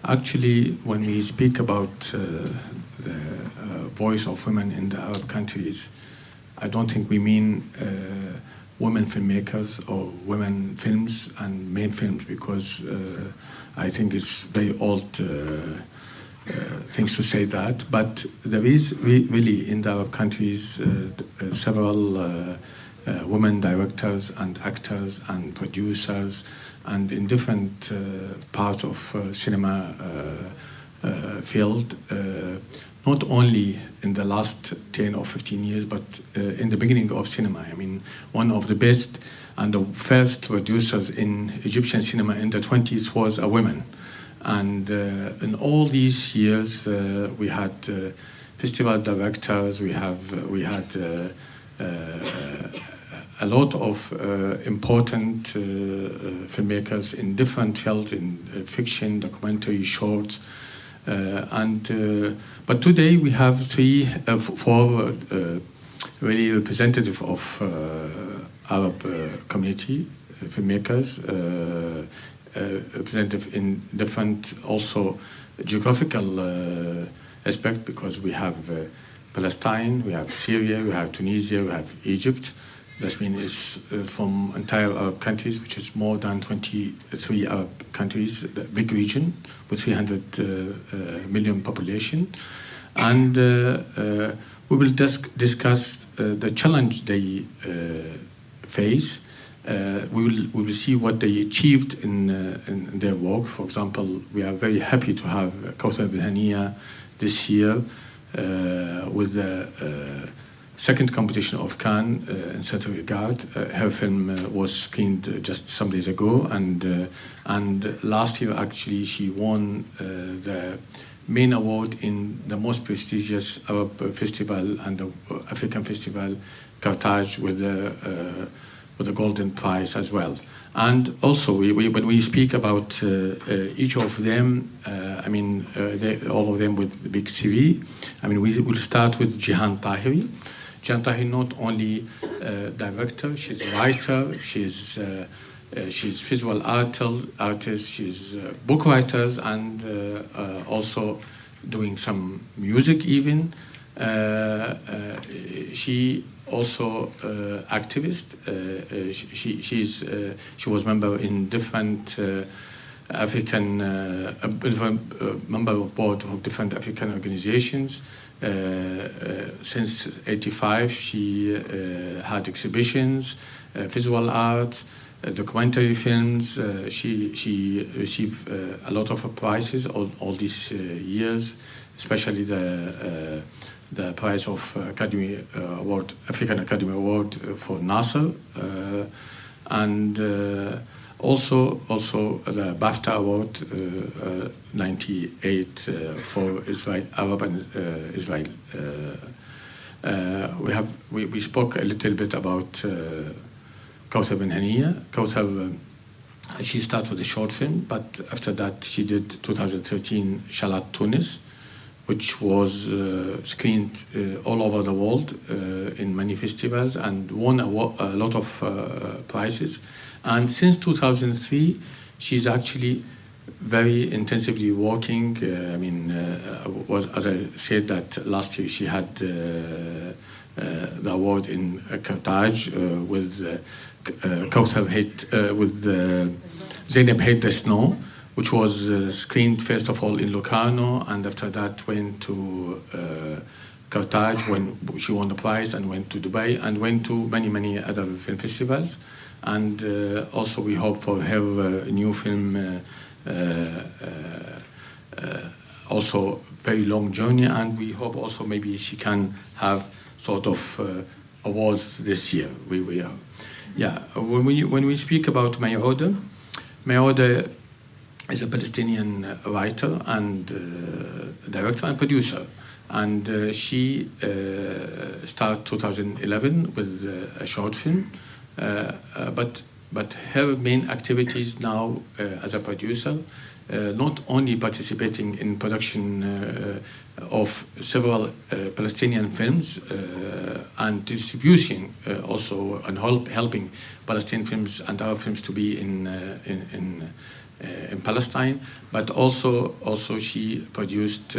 Actually, when we speak about the voice of women in the Arab countries, I don't think we mean women filmmakers or women films and male films, because I think it's very old things to say that. But there is really in the Arab countries several women directors and actors and producers, and in different parts of cinema field, not only in the last 10 or 15 years, but in the beginning of cinema. I mean, one of the best and the first producers in Egyptian cinema in the 20s was a woman. And in all these years, we had festival directors, we had a lot of important filmmakers in different fields, in fiction, documentary, shorts, but today we have four really representative of Arab community filmmakers, representative in different also geographical aspect, because we have Palestine, we have Syria, we have Tunisia, we have Egypt. That means it's from entire Arab countries, which is more than 23 Arab countries, the big region with 300 million population. And we will discuss the challenge they face. We will see what they achieved in their work. For example, we are very happy to have Kawthar Bilhania this year with the second competition of Cannes in certain regard. Her film was screened just some days ago, and last year actually she won the main award in the most prestigious Arab festival and the African festival, Carthage, with the Golden Prize as well. And also, when we speak about each of them, I mean, all of them with the big CV. I mean, we will start with Jihan Tahiri. Jihan Tahiri, not only director, she's writer, she's visual artist, she's book writers, and also doing some music even. She also activist. She was member in different African member of board of different African organizations. Since '85, she had exhibitions, visual art, documentary films. She received a lot of prizes all these years, especially the prize of Academy Award, African Academy Award for Nasser, and also the BAFTA Award '98 for Israel, Arab and Israel. We spoke a little bit about Kawthar Bilhania. Kawthar, she started with a short film, but after that she did 2013 Shalat Tunis, which was screened all over the world in many festivals and won a lot of prizes. And since 2003, she's actually very intensively working. I mean, as I said, that last year she had the award in Carthage with Kawthar with Zainab Hate the Snow, which was screened first of all in Locarno, and after that went to Carthage when she won the prize, and went to Dubai, and went to many other film festivals. And also we hope for her new film, also very long journey, and we hope also maybe she can have sort of awards this year. Yeah. When we speak about Mayouda is a Palestinian writer and director and producer, and she started 2011 with a short film, but her main activities now as a producer, not only participating in production of several Palestinian films and distribution also, and helping Palestinian films and Arab films to be in in Palestine, but also she produced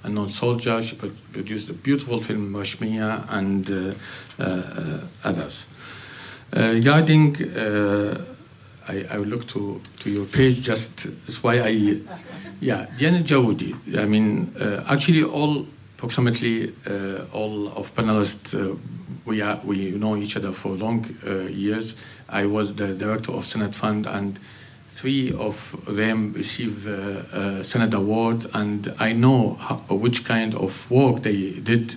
Unknown Soldier. She produced a beautiful film Rashmiya and others. Regarding, I will look to your page. Just that's why Diana Jawdi. I mean, actually, approximately all of panelists, we know each other for long years. I was the director of Senate Fund, and 3 of them received Senate awards, and I know which kind of work they did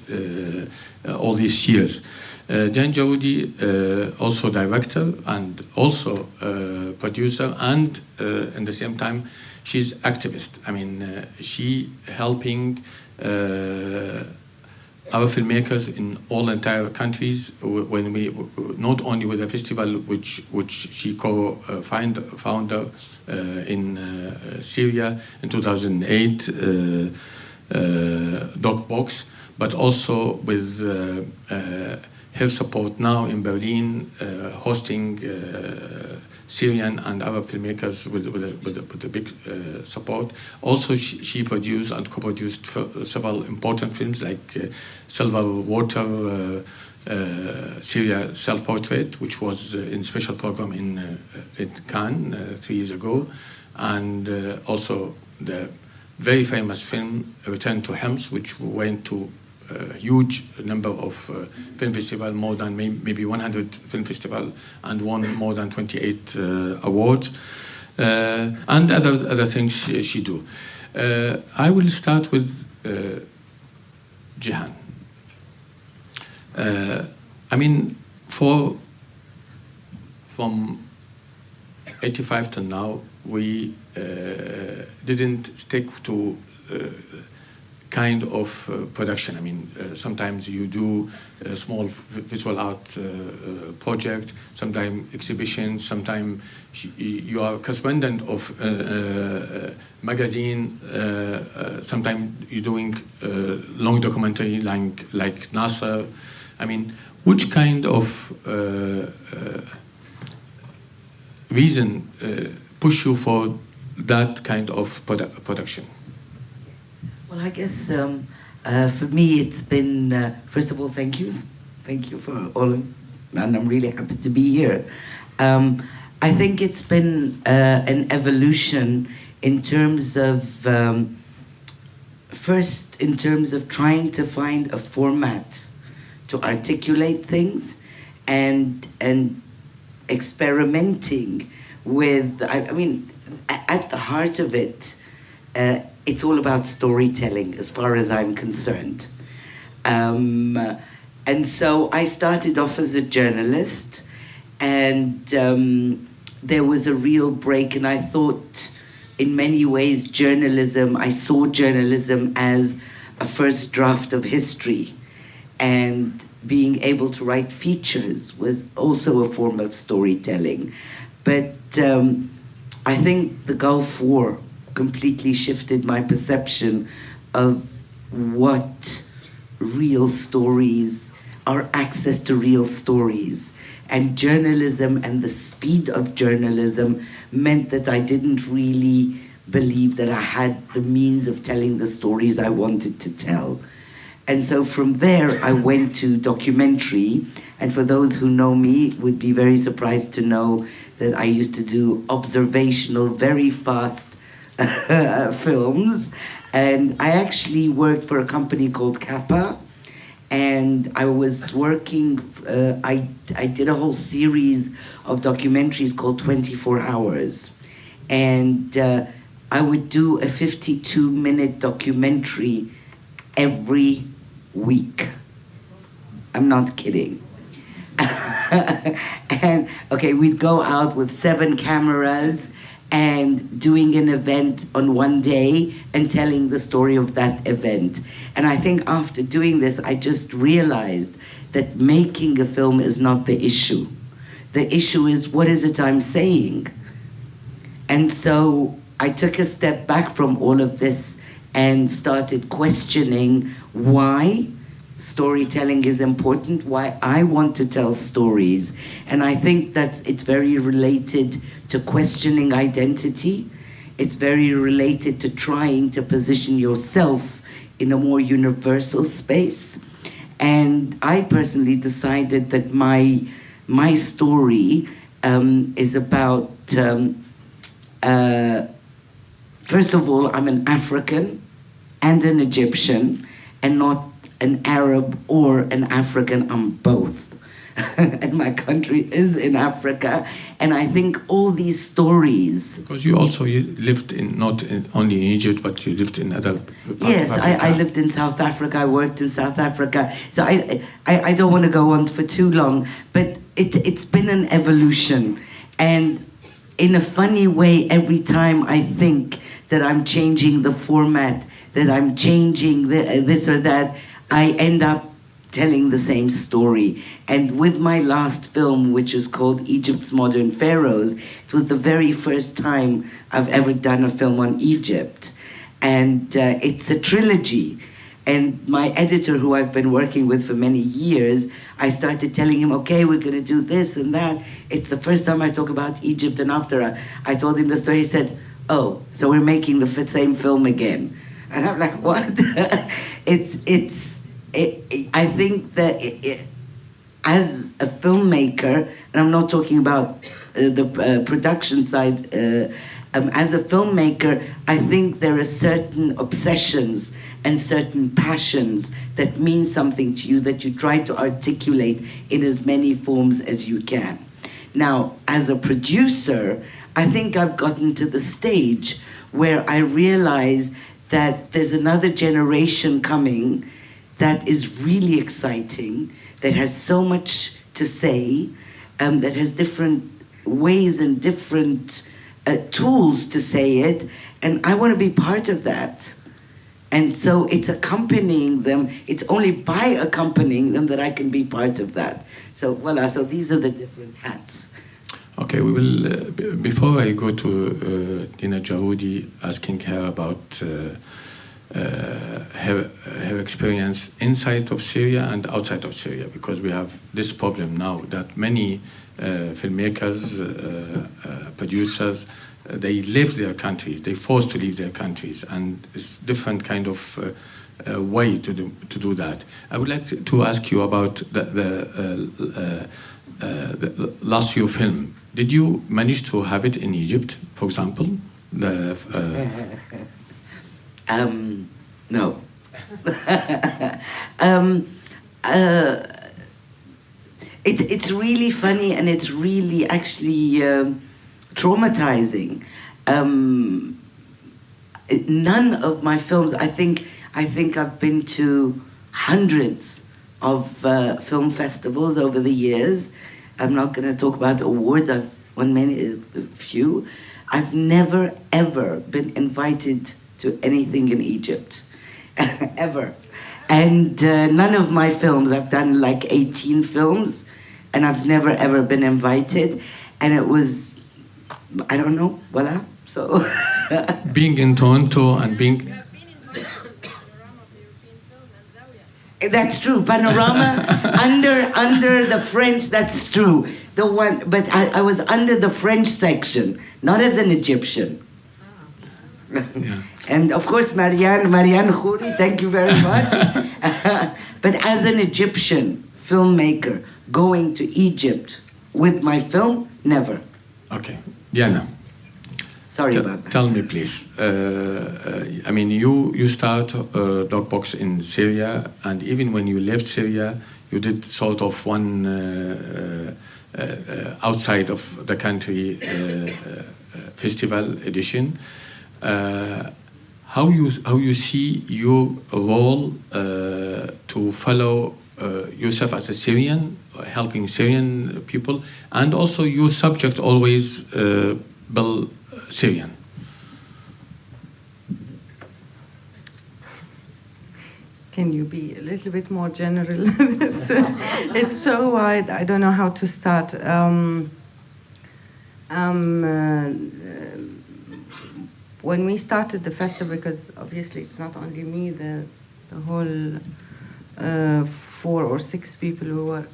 all these years. Jan Jawdi, also director and also producer, and at the same time, she's activist. I mean, she helping our filmmakers in all entire countries. When we not only with the festival which she co-founder in Syria in 2008, Dog Box, but also with her support now in Berlin, hosting Syrian and Arab filmmakers with a big support. Also, she produced and co-produced several important films like Silver Water, Syria Self-Portrait, which was in special program in Cannes 3 years ago, and also the very famous film Return to Hems, which went to a huge number of film festivals, more than maybe 100 film festivals, and won more than 28 awards, and other things she do. I will start with Jihan. I mean, from 85 to now, we didn't stick to kind of production. I mean, sometimes you do a small visual art project, sometimes exhibition, sometimes you are correspondent of magazine, sometimes you're doing long documentary like Nasser. I mean, which kind of reason push you for that kind of production? Well, I guess for me it's been, first of all, thank you. Thank you for all, and I'm really happy to be here. I think it's been an evolution in terms of, first in terms of trying to find a format to articulate things and experimenting with, I mean, at the heart of it, it's all about storytelling as far as I'm concerned. And so I started off as a journalist, and there was a real break, and I thought in many ways I saw journalism as a first draft of history, and being able to write features was also a form of storytelling. But I think the Gulf War completely shifted my perception of what real stories, our access to real stories, and journalism and the speed of journalism meant that I didn't really believe that I had the means of telling the stories I wanted to tell. And so from there, I went to documentary, and for those who know me, would be very surprised to know that I used to do observational, very fast films, and I actually worked for a company called Kappa, and I was working, I did a whole series of documentaries called 24 Hours, and I would do a 52-minute documentary every week. I'm not kidding. And okay, we'd go out with 7 cameras and doing an event on one day and telling the story of that event. And I think after doing this, I just realized that making a film is not the issue. The issue is, what is it I'm saying? And so I took a step back from all of this and started questioning why storytelling is important, why I want to tell stories. And I think that it's very related to questioning identity. It's very related to trying to position yourself in a more universal space. And I personally decided that my story is about, first of all, I'm an African and an Egyptian, and not an Arab or an African, I'm both. And my country is in Africa, and I think all these stories... Because you lived only in Egypt, but you lived in other parts Yes, of Africa. I lived in South Africa, I worked in South Africa, so I don't want to go on for too long, but it's been an evolution, and in a funny way, every time I think that I'm changing the format, that I'm changing this or that, I end up telling the same story. And with my last film, which is called Egypt's Modern Pharaohs, it was the very first time I've ever done a film on Egypt. And it's a trilogy. And my editor, who I've been working with for many years, I started telling him, okay, we're going to do this and that. It's the first time I talk about Egypt. And after I told him the story, he said, oh, so we're making the same film again. And I'm like, what? I think that as a filmmaker, and I'm not talking about the production side, as a filmmaker, I think there are certain obsessions and certain passions that mean something to you that you try to articulate in as many forms as you can. Now, as a producer, I think I've gotten to the stage where I realize that there's another generation coming that is really exciting, that has so much to say, that has different ways and different tools to say it, and I want to be part of that. And so it's accompanying them, it's only by accompanying them that I can be part of that. So voila, so these are the different hats. Okay, we will, before I go to Dina Jaroudi, asking her about her experience inside of Syria and outside of Syria, because we have this problem now that many filmmakers, producers, they leave their countries, they're forced to leave their countries, and it's different kind of way to do that. I would like to ask you about the last year film. Did you manage to have it in Egypt, for example? No. It's really funny, and it's really actually traumatizing. None of my films, I think I've been to hundreds of film festivals over the years. I'm not going to talk about awards. I've won a few. I've never ever been invited to anything in Egypt, ever. And none of my films, I've done like 18 films, and I've never ever been invited. And it was, I don't know, voila. So being in Toronto and being... That's true. Panorama under the French. That's true. The one, but I was under the French section, not as an Egyptian. Yeah. And of course, Marianne Khouri, thank you very much. But as an Egyptian filmmaker going to Egypt with my film, never. Okay, Diana. Sorry about that. Tell me, please. I mean, you start Dogbox in Syria, and even when you left Syria, you did sort of one outside of the country festival edition. How you see your role to follow yourself as a Syrian, helping Syrian people, and also your subject always Bill Syrian. Can you be a little bit more general? It's so wide, I don't know how to start. When we started the festival, because obviously it's not only me, the whole 4 or 6 people who were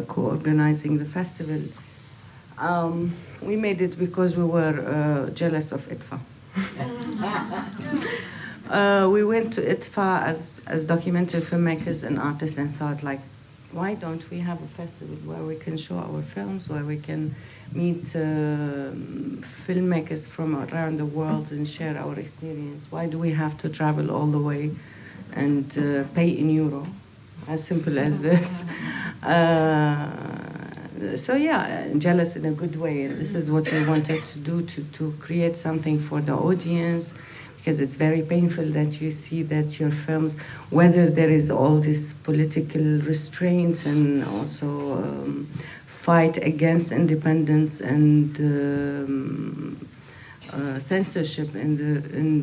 co-organizing the festival. We made it because we were jealous of ITFA. We went to ITFA as documentary filmmakers and artists and thought, like, why don't we have a festival where we can show our films, where we can meet filmmakers from around the world and share our experience? Why do we have to travel all the way and pay in euro? As simple as this. So yeah, jealous in a good way. And this is what we wanted to do, to create something for the audience, because it's very painful that you see that your films, whether there is all these political restraints and also fight against independence and censorship in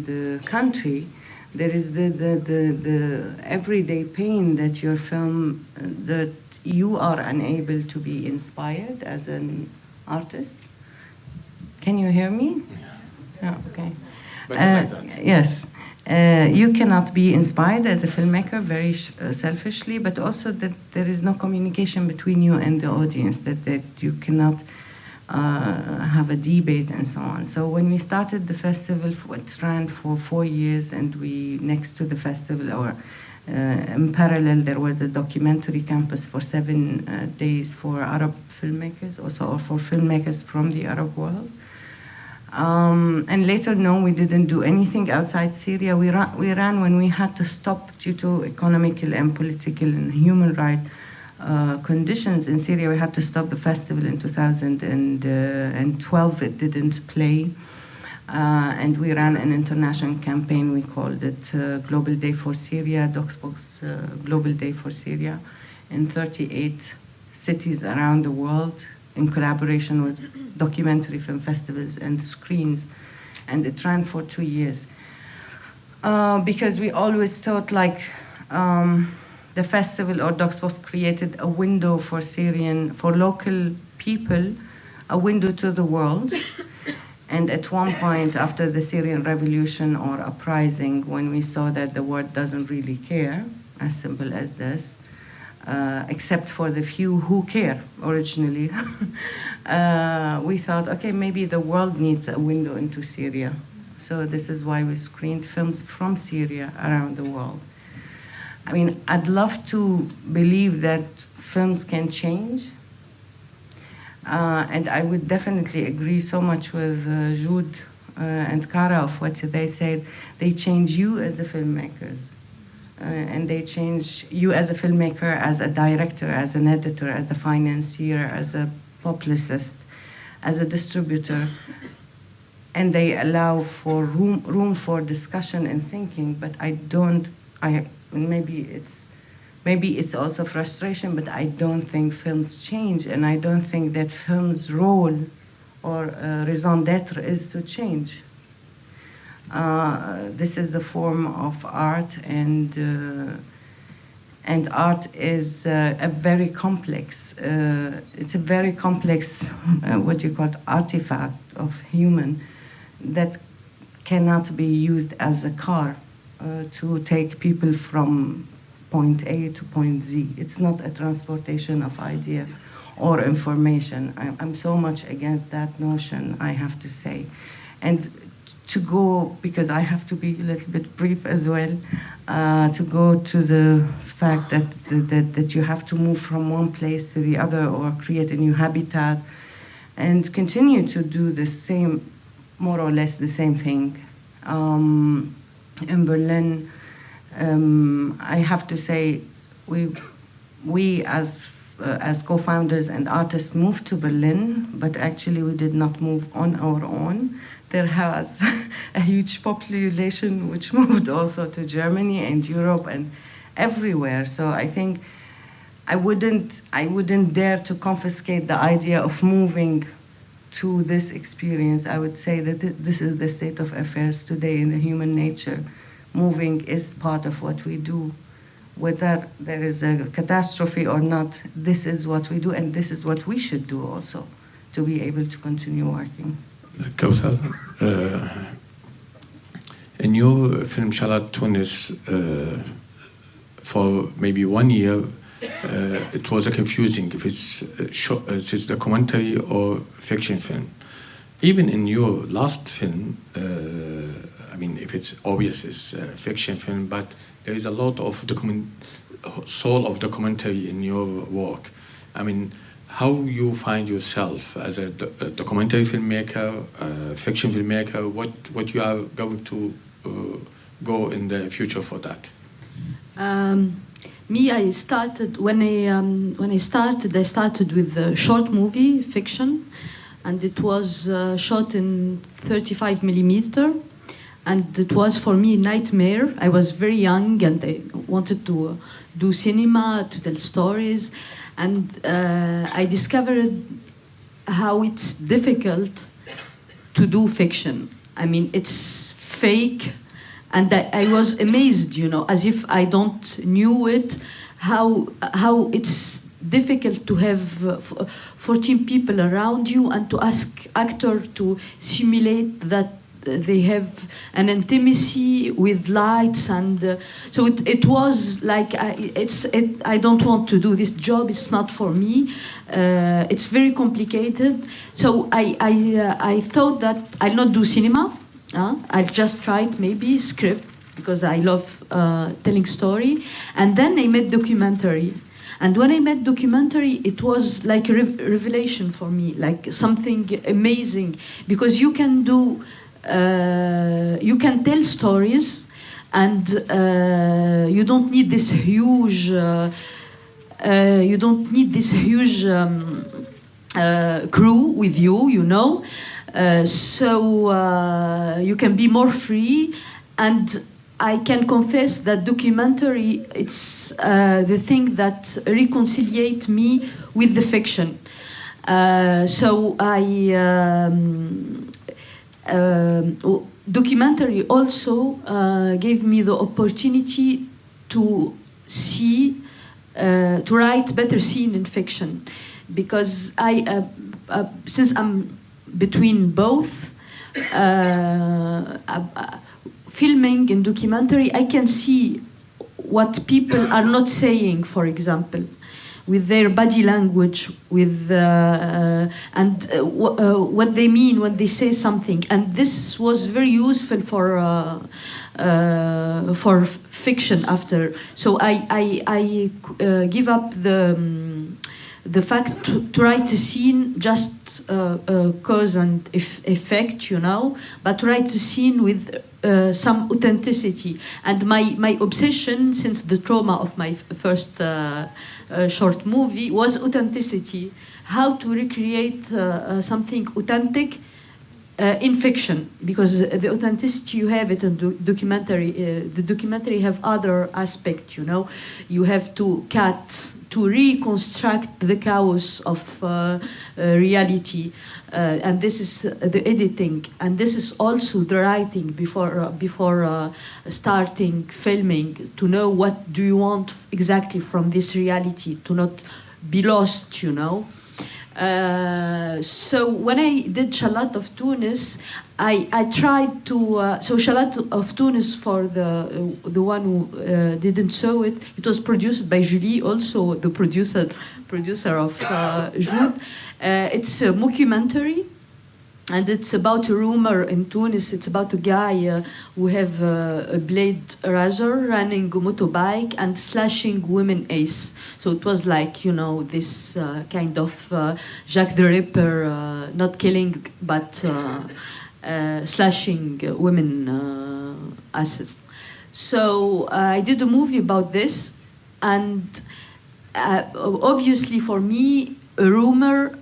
the country, there is the everyday pain that your film, that you are unable to be inspired as an artist. Can you hear me? Yeah, okay. Yes. You cannot be inspired as a filmmaker very selfishly, but also that there is no communication between you and the audience, that you cannot have a debate and so on. So when we started the festival, it ran for 4 years, and we, next to the festival, or in parallel, there was a documentary campus for 7 days for Arab filmmakers, also, or for filmmakers from the Arab world. And later, no, we didn't do anything outside Syria. We ran when we had to stop due to economical and political and human rights conditions in Syria. We had to stop the festival in 2012. It didn't play. And we ran an international campaign. We called it Global Day for Syria, DocSpock's Global Day for Syria, in 38 cities around the world, in collaboration with documentary film festivals and screens. And it ran for 2 years. Because we always thought, like, the festival or DocSpock created a window for local people, a window to the world. And at one point, after the Syrian revolution or uprising, when we saw that the world doesn't really care, as simple as this, except for the few who care originally, we thought, okay, maybe the world needs a window into Syria. So this is why we screened films from Syria around the world. I mean, I'd love to believe that films can change. And I would definitely agree so much with Jude and Kara of what they said. They change you as a filmmakers. And they change you as a filmmaker, as a director, as an editor, as a financier, as a publicist, as a distributor. And they allow for room for discussion and thinking, but maybe it's also frustration, but I don't think films change, and I don't think that film's role or raison d'être is to change. This is a form of art, and art is a very complex. It's a very complex, what you call artifact of human that cannot be used as a car to take people from point A to point Z. It's not a transportation of idea or information. I'm so much against that notion, I have to say. And to go, because I have to be a little bit brief as well, to go to the fact that you have to move from one place to the other or create a new habitat and continue to do the same, more or less the same thing. In Berlin, I have to say, we as co-founders and artists moved to Berlin, but actually we did not move on our own. There was a huge population which moved also to Germany and Europe and everywhere. So I think I wouldn't dare to confiscate the idea of moving to this experience. I would say that this is the state of affairs today in the human nature. Moving is part of what we do. Whether there is a catastrophe or not, this is what we do, and this is what we should do also to be able to continue working. Kawthar, in your film Shalat Tunis, for maybe 1 year, it was confusing if it's documentary or fiction film. Even in your last film, I mean, if it's obvious it's a fiction film, but there is a lot of soul of documentary in your work. I mean, how you find yourself as a documentary filmmaker, fiction filmmaker, what you are going to go in the future for that? Me, I started when I started with a short movie fiction, and it was shot in 35 millimeter, and it was for me a nightmare. I was very young and I wanted to do cinema, to tell stories, and I discovered how it's difficult to do fiction. I mean, it's fake, and I was amazed, you know, as if I don't knew it, how it's difficult to have 14 people around you and to ask actor to simulate that they have an intimacy with lights, and so it was like I don't want to do this job. It's not for me. It's very complicated. So I thought that I'll not do cinema. I'll just write maybe script because I love telling story, and then I made documentary. And when I made documentary, it was like a revelation for me, like something amazing, because you can do. You can tell stories, and you don't need this huge. You don't need this huge crew with you, you know. So you can be more free, and I can confess that documentary, it's the thing that reconciliate me with the fiction. So documentary also gave me the opportunity to see, to write better scene in fiction, because since I'm between both, filming and documentary, I can see what people are not saying, for example, with their body language, with what they mean when they say something, and this was very useful for fiction after. So I give up the fact to write a scene just cause and effect, you know, but write a scene with some authenticity. And my obsession since the trauma of my first short movie was authenticity, how to recreate something authentic in fiction, because the authenticity you have it in documentary, the documentary have other aspects, you know, you have to cut, to reconstruct the chaos of reality, and this is the editing, and this is also the writing before starting filming, to know what do you want exactly from this reality, to not be lost, you know. So when I did Shalat of Tunis, I tried to so Shalat of Tunis, for the one who didn't saw it, it was produced by Julie, also the producer of Joud. It's a mockumentary, and it's about a rumor in Tunis. It's about a guy who have a blade razor, running a motorbike and slashing women ace. So it was like, you know, this kind of Jack the Ripper, not killing but slashing women asses. So I did a movie about this, and obviously for me, a rumor,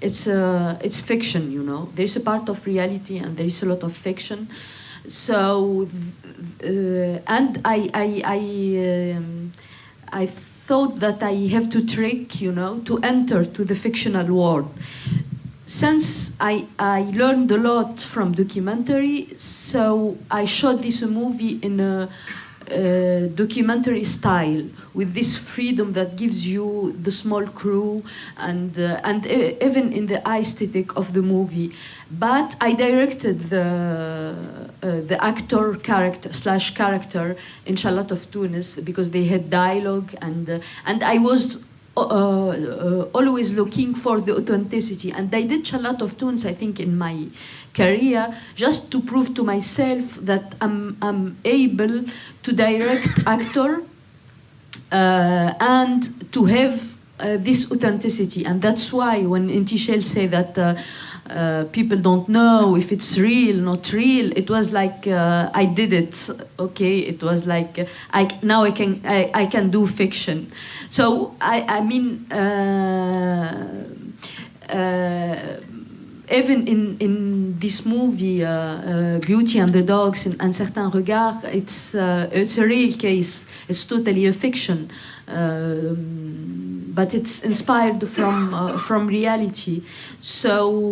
it's fiction, you know. There's a part of reality and there is a lot of fiction. So, and I thought that I have to trick, you know, to enter to the fictional world. Since I learned a lot from documentary, so I shot this movie in a documentary style, with this freedom that gives you the small crew, and even in the aesthetic of the movie. But I directed the the actor character / character in Charlotte of Tunis, because they had dialogue, and I was always looking for the authenticity. And I did Charlotte of Tunis, I think, in my career, just to prove to myself that I'm able to direct actor and to have this authenticity. And that's why when Intishel say that people don't know if it's real, not real, it was like I did it. Okay, it was like now I can do fiction. So I mean, even in this movie, Beauty and the Dogs, in Un Certain Regard, it's a real case. It's totally a fiction, but it's inspired from reality. So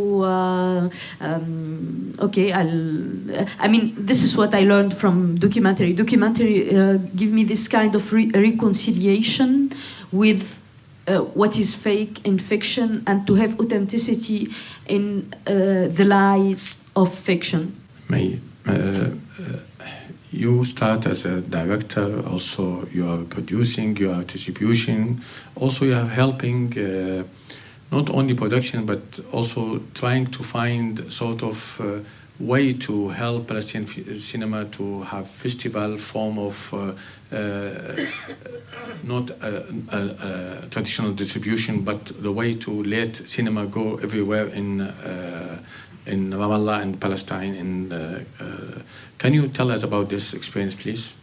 okay, I mean, this is what I learned from documentary. Documentary give me this kind of reconciliation with what is fake in fiction, and to have authenticity in the lies of fiction. You start as a director, also you are producing, you are distribution, also you are helping not only production but also trying to find sort of way to help Palestinian cinema to have festival form of not a traditional distribution, but the way to let cinema go everywhere in Ramallah and Palestine. Can you tell us about this experience, please?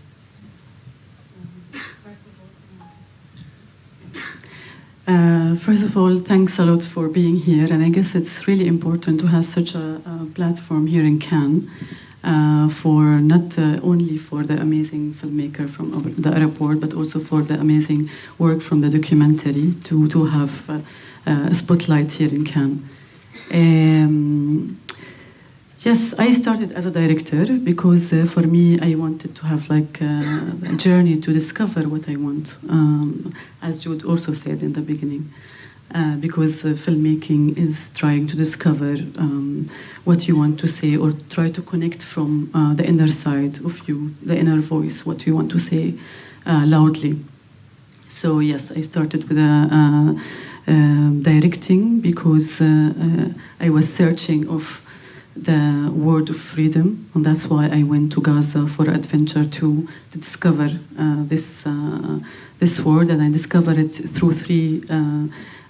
First of all, thanks a lot for being here, and I guess it's really important to have such a platform here in Cannes for not only for the amazing filmmaker from the Arab world, but also for the amazing work from the documentary to have a spotlight here in Cannes. Yes, I started as a director because for me, I wanted to have like a journey to discover what I want, as Jude also said in the beginning, because filmmaking is trying to discover what you want to say, or try to connect from the inner side of you, the inner voice, what you want to say loudly. So yes, I started with directing because I was searching of the word of freedom, and that's why I went to Gaza for adventure to discover this word, and I discovered it through three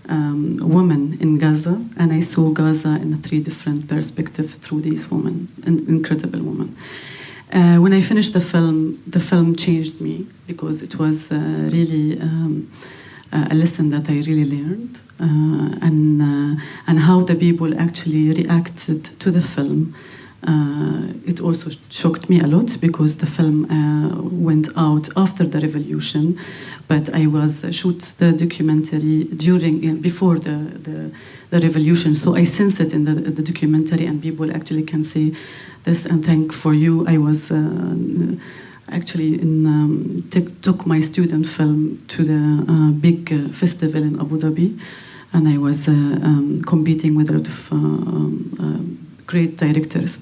women in Gaza, and I saw Gaza in 3 different perspectives through these women, incredible women. When I finished the film changed me because it was really a lesson that I really learned, and how the people actually reacted to the film. It also shocked me a lot because the film went out after the revolution, but I was shoot the documentary before the revolution, so I sense it in the documentary, and people actually can say this. And thank for you, I was actually took my student film to the big festival in Abu Dhabi, and I was competing with a lot of great directors.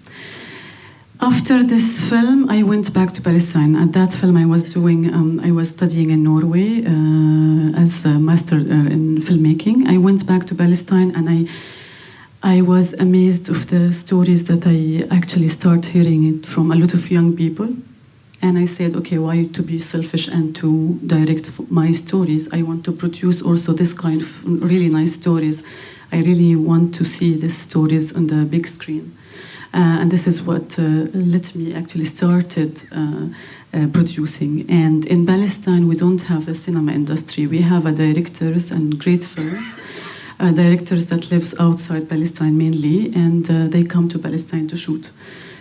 After this film, I went back to Palestine. At that film, I was studying in Norway as a master in filmmaking. I went back to Palestine, and I was amazed of the stories that I actually start hearing it from a lot of young people. And I said, okay, why to be selfish and to direct my stories? I want to produce also this kind of really nice stories. I really want to see these stories on the big screen. And this is what let me actually started producing. And in Palestine, we don't have a cinema industry. We have directors and great films, directors that lives outside Palestine mainly, and they come to Palestine to shoot.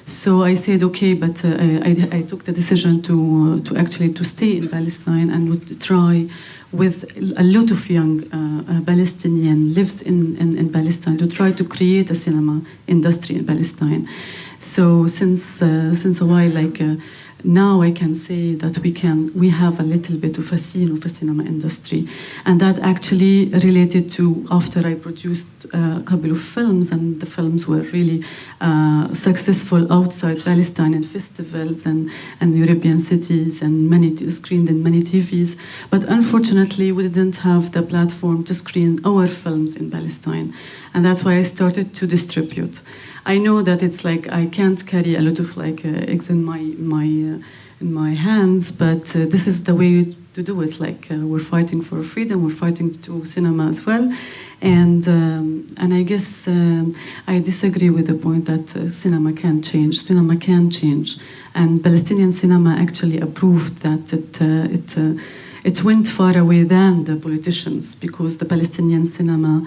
So I said, okay, but I took the decision to actually stay in Palestine and would try with a lot of young Palestinian lives in Palestine to try to create a cinema industry in Palestine. So since a while, like now I can say that we have a little bit of a scene of a cinema industry, and that actually related to after I produced a couple of films, and the films were really successful outside Palestine in festivals and European cities, and screened in many TVs. But unfortunately, we didn't have the platform to screen our films in Palestine, and that's why I started to distribute. I know that it's like I can't carry a lot of like eggs in my hands, but this is the way to do it. Like we're fighting for freedom, we're fighting to cinema as well, and I guess I disagree with the point that cinema can change. Cinema can change, and Palestinian cinema actually approved that it went far away than the politicians, because the Palestinian cinema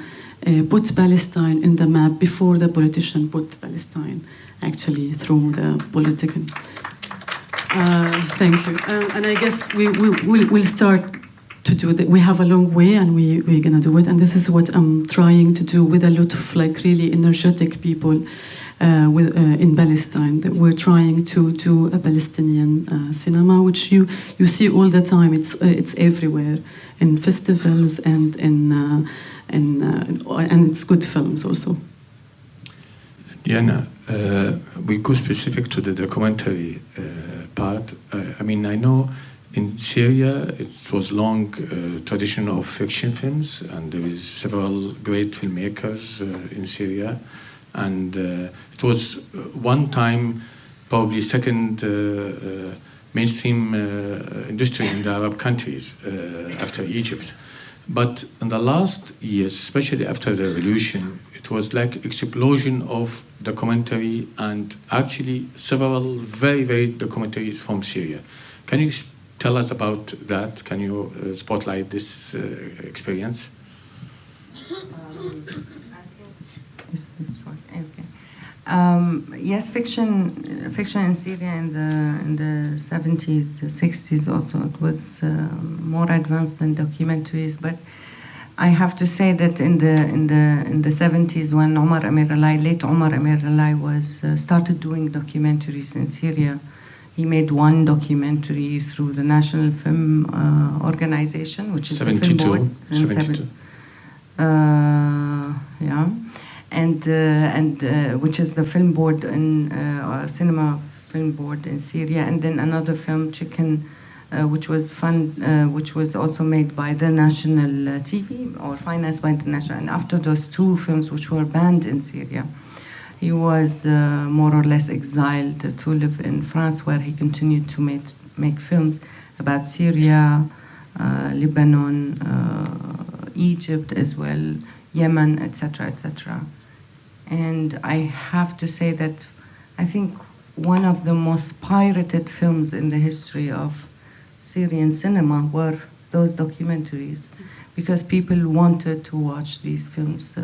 put Palestine in the map before the politician put Palestine, actually, through the political. Thank you. And I guess we'll start to do that. We have a long way, and we're going to do it. And this is what I'm trying to do with a lot of like really energetic people in Palestine. That we're trying to do a Palestinian cinema, which you see all the time. It's everywhere, in festivals and and it's good films also. Diana, we go specific to the documentary part. I mean, I know in Syria it was long tradition of fiction films, and there is several great filmmakers in Syria, and it was one time probably second mainstream industry in the Arab countries after Egypt. But in the last years, especially after the revolution, it was like explosion of documentary, and actually several very, very documentaries from Syria. Can you tell us about that? Can you spotlight this experience? Is this right? Okay. Yes, fiction in Syria in the 70s, 60s also, it was more advanced than documentaries. But I have to say that in the 70s, when late Omar Amir Alai was started doing documentaries in Syria, he made one documentary through the National Film Organization, which is 72, the film board. 72. Yeah. And which is the film board cinema film board in Syria, and then another film, Chicken, which was also made by the national TV or financed by the national. And after those two films, which were banned in Syria, he was more or less exiled to live in France, where he continued to make films about Syria, Lebanon, Egypt as well, Yemen, etc., etc. And I have to say that I think one of the most pirated films in the history of Syrian cinema were those documentaries, because people wanted to watch these films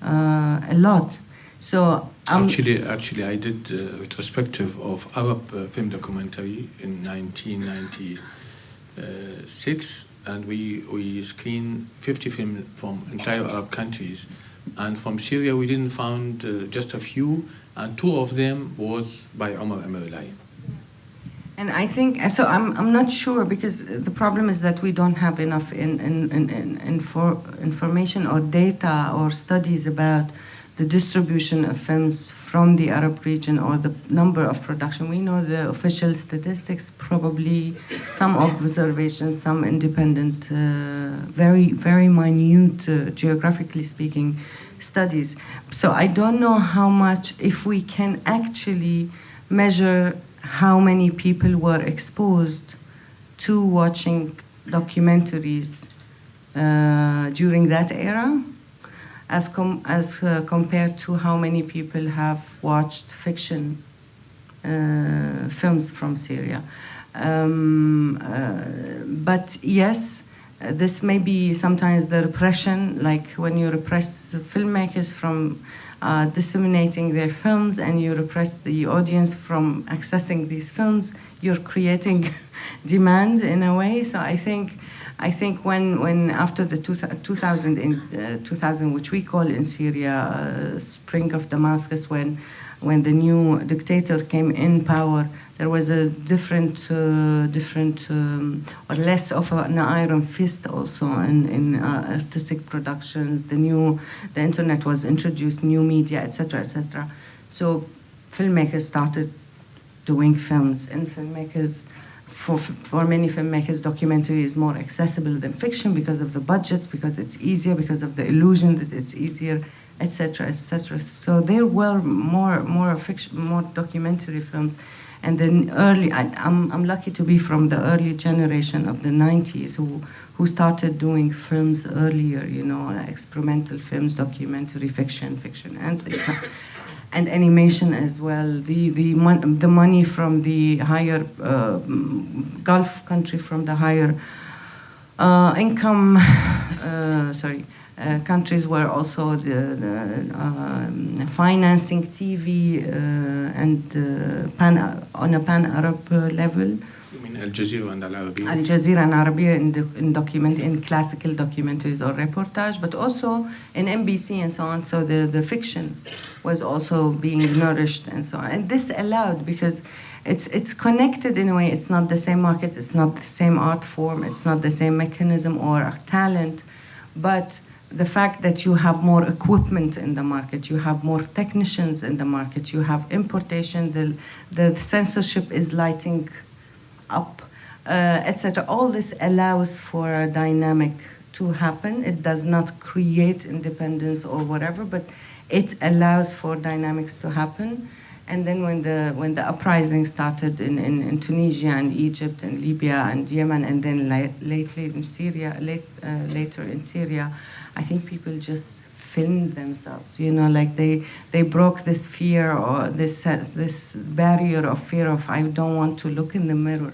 a lot. So actually, I did a retrospective of Arab film documentary in 1996, and we screened 50 films from entire Arab countries. And from Syria, we didn't find just a few, and two of them was by Omar Amir Alai. And I think, so I'm not sure, because the problem is that we don't have enough information or data or studies about the distribution of films from the Arab region, or the number of production. We know the official statistics, probably some observations, some independent, very, very minute, geographically speaking, studies. So I don't know how much, if we can actually measure how many people were exposed to watching documentaries during that era, as compared to how many people have watched fiction films from Syria. But yes, this may be sometimes the repression, like when you repress filmmakers from disseminating their films, and you repress the audience from accessing these films, you're creating demand in a way. So I think when after the 2000, which we call in Syria Spring of Damascus, when when the new dictator came in power, there was a different, or less of an iron fist also in artistic productions. The internet was introduced, new media, etc., etc. So filmmakers started doing films, and filmmakers, for many filmmakers, documentary is more accessible than fiction because of the budget, because it's easier, because of the illusion that it's easier, etc., etc. So there were more fiction, more documentary films. And then I'm lucky to be from the early generation of the 90s who started doing films earlier, you know, experimental films, documentary, fiction, and animation as well. The money from the higher Gulf country, from the higher income, countries were also financing TV and on a pan-Arab level. You mean Al Jazeera and Al Arabiya? Al Jazeera and Arabiya in classical documentaries or reportage, but also in NBC and so on. So the fiction was also being nourished and so on. And this allowed, because it's connected in a way. It's not the same market, it's not the same art form, it's not the same mechanism or talent, but the fact that you have more equipment in the market, you have more technicians in the market, you have importation, the censorship is lighting up, etc. All this allows for a dynamic to happen. It does not create independence or whatever, but it allows for dynamics to happen. And then when the uprising started in Tunisia and Egypt and Libya and Yemen, and then lately in Syria, later in Syria, I think people just filmed themselves. You know, like they broke this fear or this barrier of fear of I don't want to look in the mirror,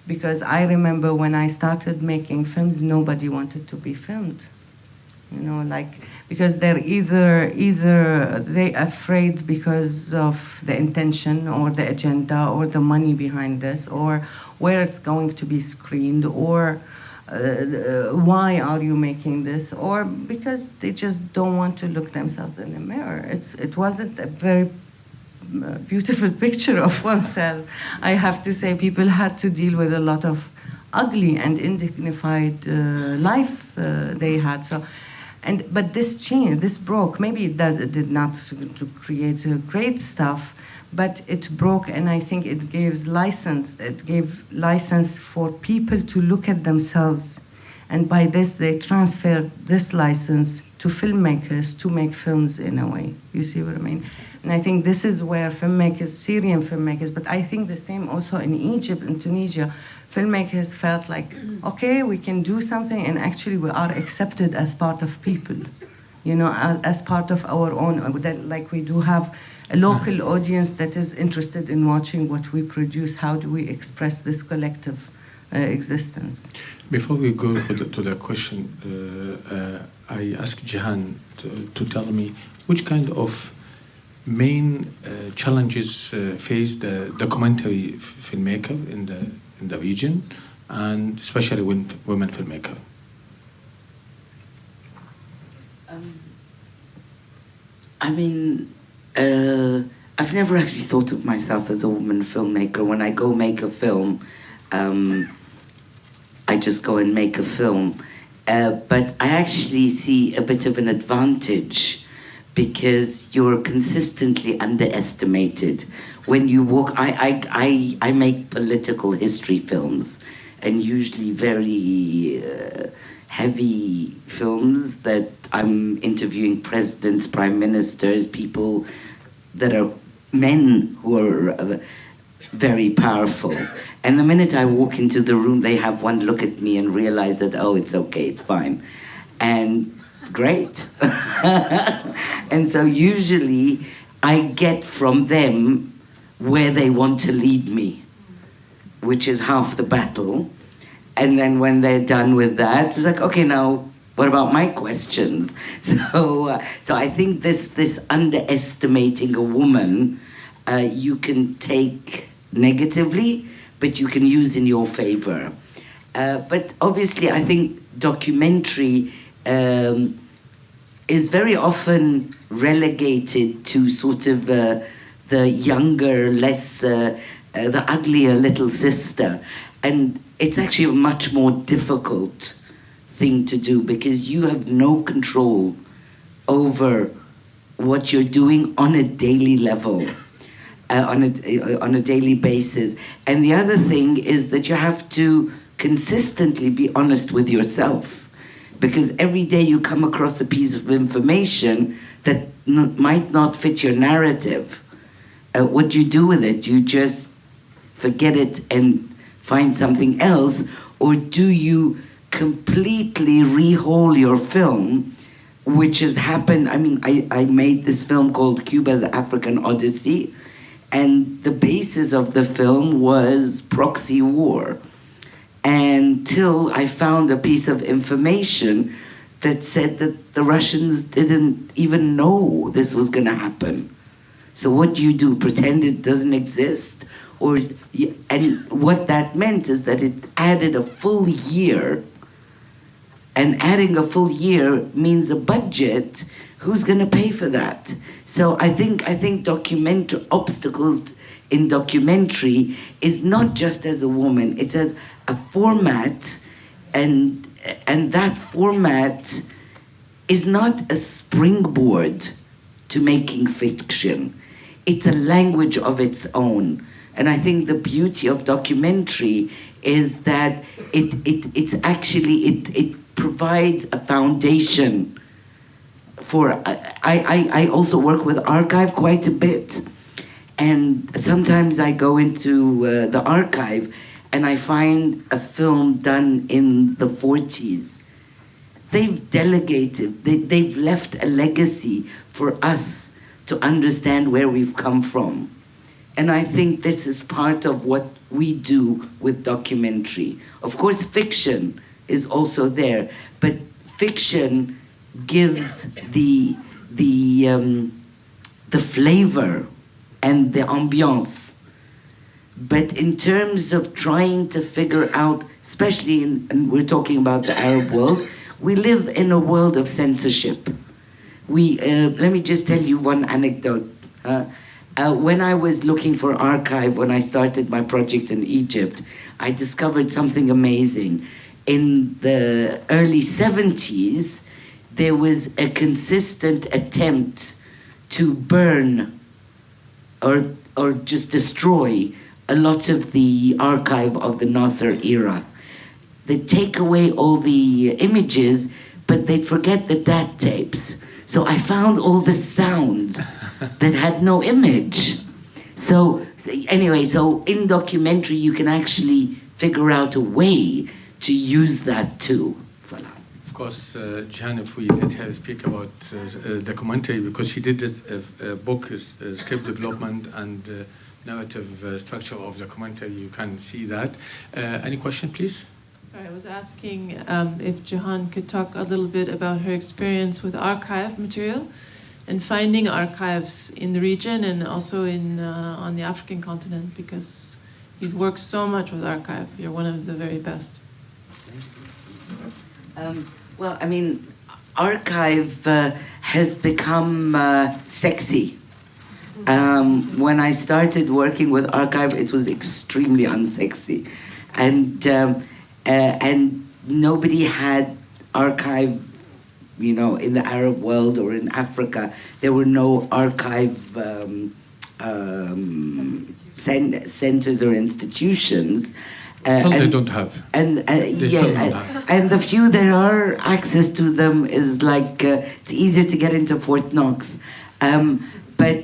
because I remember when I started making films, nobody wanted to be filmed. You know, like, because they're either they afraid because of the intention or the agenda or the money behind this, or where it's going to be screened, or why are you making this, or because they just don't want to look themselves in the mirror. It wasn't a very beautiful picture of oneself. I have to say, people had to deal with a lot of ugly and undignified life they had. So. But this changed, this broke. Maybe that did not to create great stuff, but it broke, and I think it gave license for people to look at themselves, and by this they transfer this license to filmmakers to make films in a way. You see what I mean? And I think this is where filmmakers, Syrian filmmakers, but I think the same also in Egypt and Tunisia, filmmakers felt like, okay, we can do something, and actually we are accepted as part of people, you know, as part of our own, like we do have a local audience that is interested in watching what we produce. How do we express this collective existence? Before we go to the question, I asked Jihan to tell me which kind of main challenges face the documentary filmmaker in the region, and especially women filmmaker. I mean, I've never actually thought of myself as a woman filmmaker. When I go make a film, I just go and make a film. But I actually see a bit of an advantage, because you're consistently underestimated. When you walk, I make political history films, and usually very heavy films that I'm interviewing presidents, prime ministers, people that are men who are very powerful. And the minute I walk into the room, they have one look at me and realize that, oh, it's okay, it's fine. And great. And so usually I get from them where they want to lead me, which is half the battle. And then when they're done with that, it's like, okay, now what about my questions? So I think this underestimating a woman, you can take negatively, but you can use in your favor. But obviously, I think documentary is very often relegated to sort of the younger, less, the uglier little sister. And it's actually a much more difficult thing to do because you have no control over what you're doing on a daily level, on a daily basis. And the other thing is that you have to consistently be honest with yourself, because every day you come across a piece of information that might not fit your narrative. What do you do with it? You just forget it and find something else, or do you completely rehaul your film, which has happened. I mean, I made this film called Cuba's African Odyssey, and the basis of the film was proxy war, until I found a piece of information that said that the Russians didn't even know this was going to happen. So what do? Pretend it doesn't exist? And what that meant is that it added a full year, and adding a full year means a budget. Who's going to pay for that? So I think obstacles in documentary is not just as a woman, it's as a format, and that format is not a springboard to making fiction. It's a language of its own. And I think the beauty of documentary is that it provides a foundation for. I also work with archive quite a bit, and sometimes I go into the archive and I find a film done in the 40s. They've delegated, they've left a legacy for us to understand where we've come from. And I think this is part of what we do with documentary. Of course, fiction is also there, but fiction gives the flavor and the ambiance. But in terms of trying to figure out, especially and we're talking about the Arab world, we live in a world of censorship. Let me just tell you one anecdote. When I was looking for archive, when I started my project in Egypt, I discovered something amazing. In the early 70s, there was a consistent attempt to burn or just destroy a lot of the archive of the Nasser era. They'd take away all the images, but they'd forget the DAT tapes. So I found all the sound that had no image. So anyway, so in documentary, you can actually figure out a way to use that too. Voilà. Of course, Jihan, if we let her speak about documentary, because she did a book, script development and narrative structure of documentary, you can see that. Any question, please? Sorry, I was asking if Jihan could talk a little bit about her experience with archive material and finding archives in the region and also on the African continent, because you've worked so much with archive. You're one of the very best. Well, I mean, archive has become sexy. When I started working with archive, it was extremely unsexy, and nobody had archive, you know, in the Arab world or in Africa. There were no archive centers or institutions. Still they don't have. And They still don't have. and the few there are access to them is like it's easier to get into Fort Knox, and I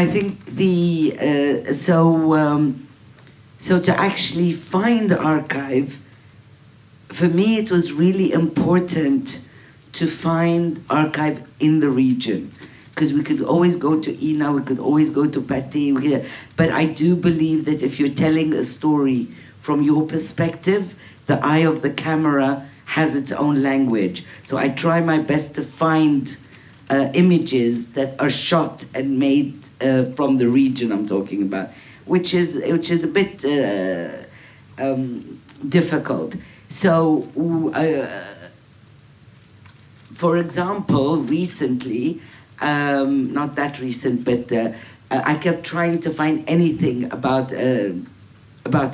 think so to actually find the archive, for me it was really important to find archive in the region, because we could always go to Ina, we could always go to Pati, but I do believe that if you're telling a story from your perspective, the eye of the camera has its own language. So I try my best to find images that are shot and made from the region I'm talking about, which is a bit difficult. So, for example, recently, not that recent, but I kept trying to find anything about a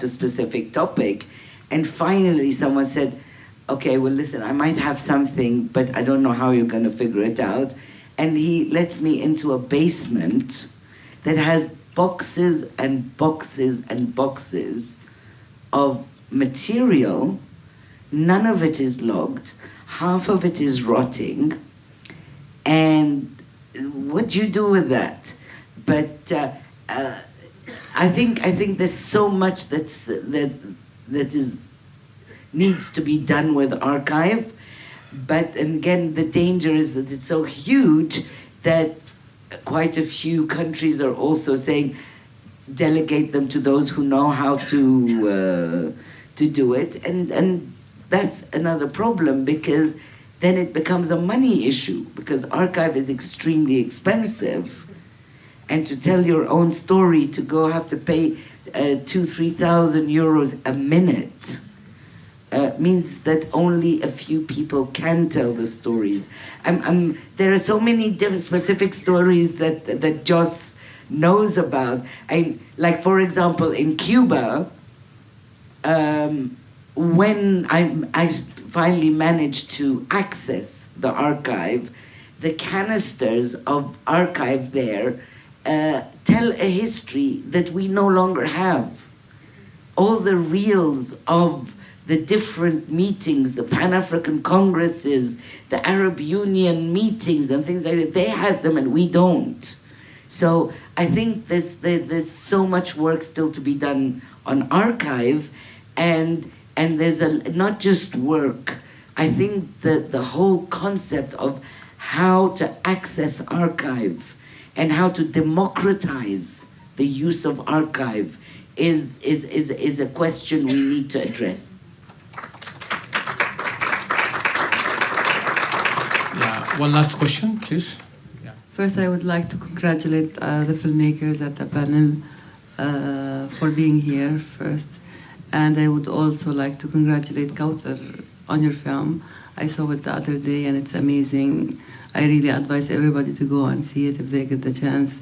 specific topic, and finally someone said, okay, well listen, I might have something, but I don't know how you're going to figure it out. And he lets me into a basement that has boxes and boxes and boxes of material. None of it is logged, half of it is rotting, and what do you do with that? But I think there's so much that needs to be done with archive, but again the danger is that it's so huge that quite a few countries are also saying delegate them to those who know how to do it, and that's another problem, because then it becomes a money issue, because archive is extremely expensive. And to tell your own story, to go have to pay 2,000-3,000 euros a minute means that only a few people can tell the stories. There are so many different specific stories that Joss knows about. Like, for example, in Cuba, when I finally managed to access the archive, the canisters of archive there tell a history that we no longer have. All the reels of the different meetings, the Pan-African Congresses, the Arab Union meetings and things like that, they had them and we don't. So I think there's so much work still to be done on archive, and there's not just work. I think that the whole concept of how to access archive and how to democratize the use of archive is a question we need to address. Yeah, one last question, please. Yeah. First, I would like to congratulate the filmmakers at the panel for being here first. And I would also like to congratulate Kauthar on your film. I saw it the other day and it's amazing. I really advise everybody to go and see it if they get the chance,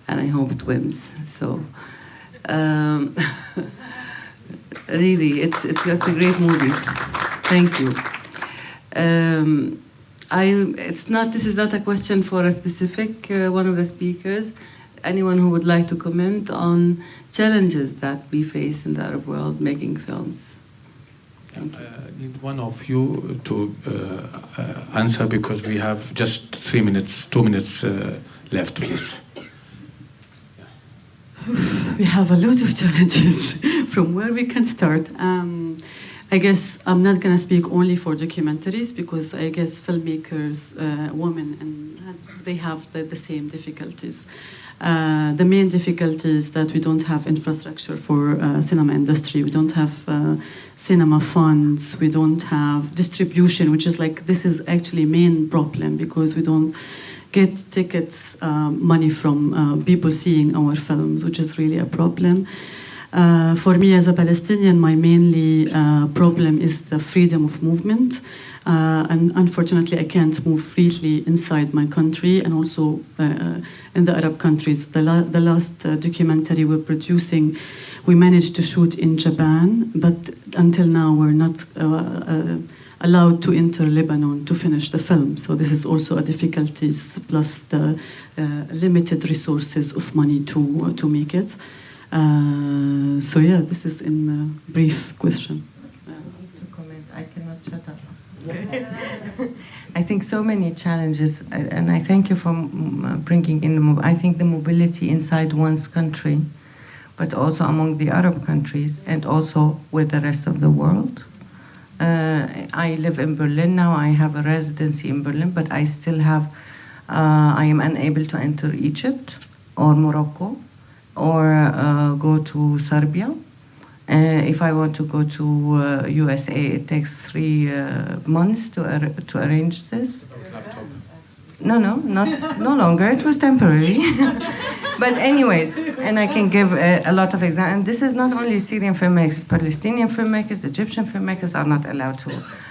and I hope it wins. So, really, it's just a great movie. Thank you. This is not a question for a specific one of the speakers. Anyone who would like to comment on challenges that we face in the Arab world making films? I need one of you to answer, because we have just 2 minutes left, please. We have a lot of challenges from where we can start. I guess I'm not going to speak only for documentaries, because I guess filmmakers, women, and they have the same difficulties. The main difficulty is that we don't have infrastructure for cinema industry. We don't have cinema funds. We don't have distribution, which is like, this is actually main problem, because we don't get tickets, money from people seeing our films, which is really a problem. For me as a Palestinian, my mainly problem is the freedom of movement. And unfortunately, I can't move freely inside my country, and also in the Arab countries. The last documentary we're producing, we managed to shoot in Japan, but until now we're not allowed to enter Lebanon to finish the film. So this is also a difficulty, plus the limited resources of money to make it. So yeah, this is in a brief question. To comment, I cannot shut up. I think so many challenges, and I thank you for bringing in I think the mobility inside one's country, but also among the Arab countries, and also with the rest of the world. I live in Berlin now. I have a residency in Berlin, but I still have, I am unable to enter Egypt or Morocco or go to Serbia. If I want to go to USA, it takes 3 months to arrange this. No longer. It was temporary. But anyways, and I can give a lot of examples. And this is not only Syrian filmmakers, Palestinian filmmakers, Egyptian filmmakers are not allowed to.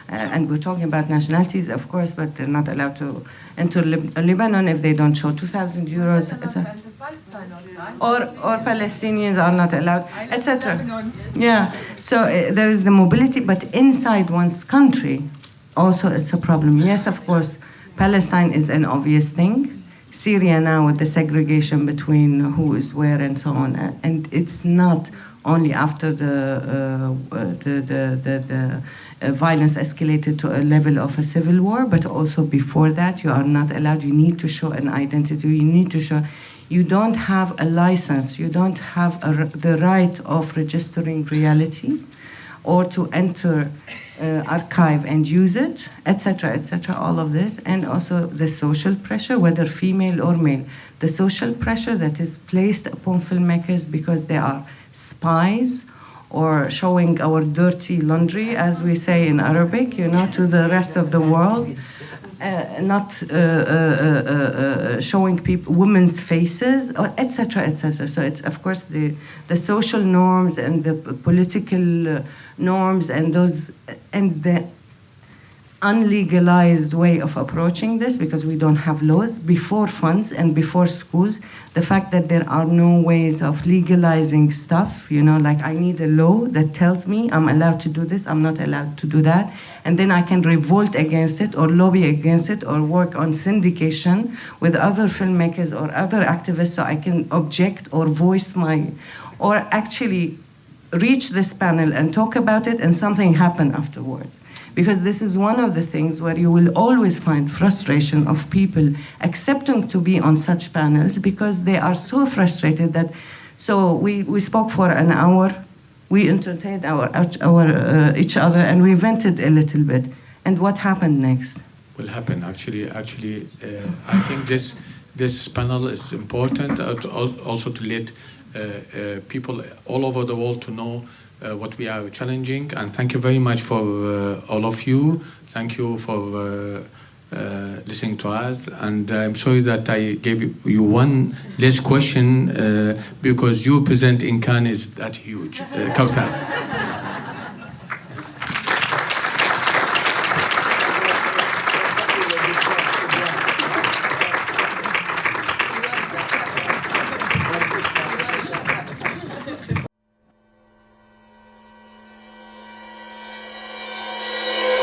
And we're talking about nationalities, of course, but they're not allowed to enter Lebanon if they don't show 2,000 euros. or Palestinians are not allowed, etc. Yeah, so there is the mobility, but inside one's country, also it's a problem. Yes, of course, Palestine is an obvious thing. Syria now with the segregation between who is where and so on, and it's not only after the violence escalated to a level of a civil war, but also before that, you are not allowed. You need to show an identity. You need to show. You don't have a license. You don't have the right of registering reality, or to enter archive and use it, etc., etc. All of this, and also the social pressure, whether female or male, the social pressure that is placed upon filmmakers because they are spies or showing our dirty laundry, as we say in Arabic, you know, to the rest of the world, not showing people women's faces, etc., etc. So it's of course the social norms and the political norms and those and the unlegalized way of approaching this, because we don't have laws before funds and before schools. The fact that there are no ways of legalizing stuff, you know, like I need a law that tells me I'm allowed to do this, I'm not allowed to do that, and then I can revolt against it or lobby against it or work on syndication with other filmmakers or other activists so I can object or voice my, or actually reach this panel and talk about it and something happen afterwards. Because this is one of the things where you will always find frustration of people accepting to be on such panels because they are so frustrated that, so we spoke for an hour, we entertained each other and we vented a little bit. And what happened next? Will happen actually. I think this panel is important also to let people all over the world to know what we are challenging, and thank you very much for all of you. Thank you for listening to us, and I'm sorry that I gave you one less question because you present in Cannes is that huge. Kauthar.